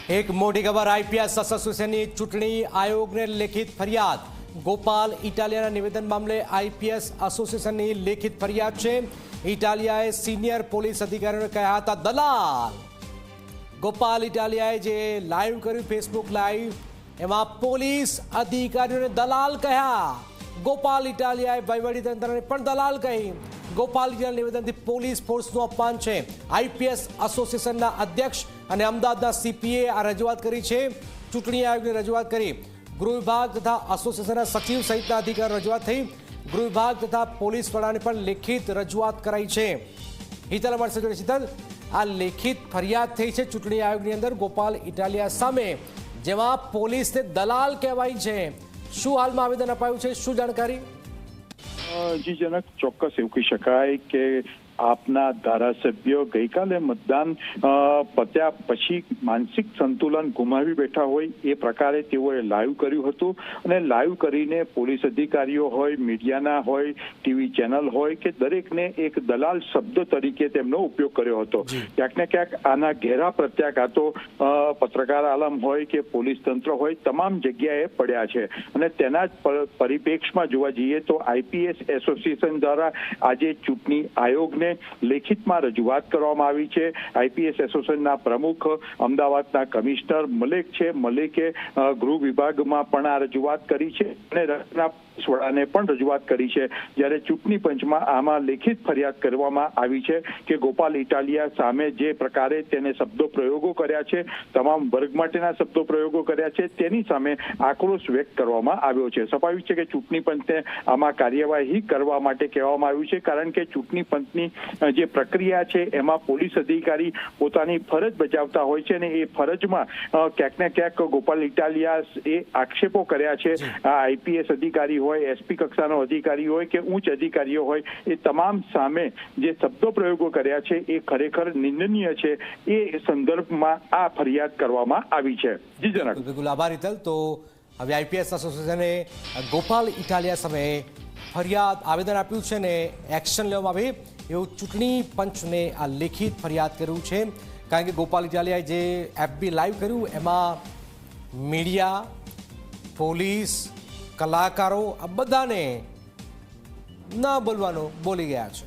एक मोटी खबर आईपीएस एसोसिएशनની ચૂંટણી આયોગને લેખિત ફરિયાદ ગોપાલ ઇટાલિયાના નિવેદન મામલે આઈપીએસ એસોસિએશનની લેખિત ફરિયાદ છે। ઇટાલિયાએ સિનિયર પોલીસ અધિકારીઓને કહ્યા હતા દલાલ। ગોપાલ ઇટાલિયાએ જે લાઈવ કર્યું ફેસબુક લાઈવ એમાં પોલીસ અધિકારીઓને દલાલ કહ્યા। ગોપાલ ઇટાલિયાએ વહીવટીતંત્રને પણ દલાલ કહી। ગોપાલ ઇટાલિયા નિવેદનથી પોલીસ ફોર્સનું અપમાન છે। આઈપીએસ એસોસિએશનના અધ્યક્ષ અને અમદાવાદના સીપીએ આ રજૂઆત કરી છે। ચૂંટણી આયોગને રજૂઆત કરી। ગૃહ વિભાગ તથા એસોસિએશનના સચિવ સહિતના અધિકારીઓ રજૂઆત થઈ। ગૃહ વિભાગ તથા પોલીસ વડાને પણ લેખિત રજૂઆત કરાઈ છે। હિતલ અમારી સાથે હિતલ, આ લેખિત ફરિયાદ થઈ છે ચૂંટણી આયોગની અંદર ગોપાલ ઇટાલિયા સામે, જેમાં પોલીસને દલાલ કહેવાય છે। શું હાલમાં આવેદન અપાયું છે, શું જાણકારી? જી જનક, ચોક્કસ એવું કહી શકાય કે આપના ધારાસભ્ય ગઈકાલે મતદાન પત્યા પછી માનસિક સંતુલન ગુમાવી બેઠા હોય એ પ્રકારે તેઓએ લાઈવ કર્યું હતું અને લાઈવ કરીને પોલીસ અધિકારીઓ હોય, મીડિયાના હોય, ટીવી ચેનલ હોય કે દરેકને એક દલાલ શબ્દ તરીકે તેમનો ઉપયોગ કર્યો હતો। ક્યાંક ને ક્યાંક આના ઘેરા પ્રત્યાઘાતો પત્રકાર આલમ હોય કે પોલીસ તંત્ર હોય તમામ જગ્યાએ પડ્યા છે અને તેના જ પરિપ્રેક્ષમાં જોવા જઈએ તો આઈપીએસ એસોસિએશન દ્વારા આજે ચૂંટણી આયોગને લેખિતમાં રજૂઆત કરવામાં આવી છે। આઈપીએસ એસોસિએશનના પ્રમુખ અમદાવાદના કમિશનર મલેક છે, મલેકે ગૃહ વિભાગમાં પણ આ રજૂઆત કરી છે અને રાજ્યના વડાને પણ રજૂઆત કરી છે। જ્યારે ચૂંટણી પંચમાં આમાં લેખિત ફરિયાદ કરવામાં આવી છે કે ગોપાલ ઇટાલિયા સામે જે પ્રકારે તેને શબ્દો પ્રયોગો કર્યા છે, તમામ વર્ગ માટેના શબ્દો પ્રયોગો કર્યા છે, તેની સામે આક્રોશ વ્યક્ત કરવામાં આવ્યો છે। સ્વાભાવિક છે કે ચૂંટણી પંચને આમાં કાર્યવાહી કરવા માટે કહેવામાં આવ્યું છે, કારણ કે ચૂંટણી પંચની જે પ્રક્રિયા છે એમાં પોલીસ અધિકારી પોતાની ફરજ બજાવતા હોય છે અને એ ફરજમાં ક્યાંક ને ક્યાંક ગોપાલ ઇટાલિયા એ આક્ષેપો કર્યા છે। આઈપીએસ અધિકારી હોય, એસપી કક્ષાનો અધિકારી હોય કે ઉચ્ચ અધિકારીઓ હોય, એ તમામ સામે જે શબ્દો પ્રયોગો કર્યા છે એ ખરેખર નિંદનીય છે। એ સંદર્ભમાં આ ફરિયાદ કરવામાં આવી છે। જી જનક, બિલકુલ આભાર હિતલ। તો હવે આઈપીએસ એસોસિએશને ગોપાલ ઇટાલિયા સામે ફરિયાદ આવેદન આપ્યું છે ને એક્શન લેવામાં આવે એવું ચૂંટણી પંચને આ લેખિત ફરિયાદ કર્યું છે। કારણ કે ગોપાલ ઇટાલિયાએ જે એફબી લાઈવ કર્યું એમાં મીડિયા, પોલીસ, કલાકારો આ બધાને ન બોલવાનું બોલી ગયા છે।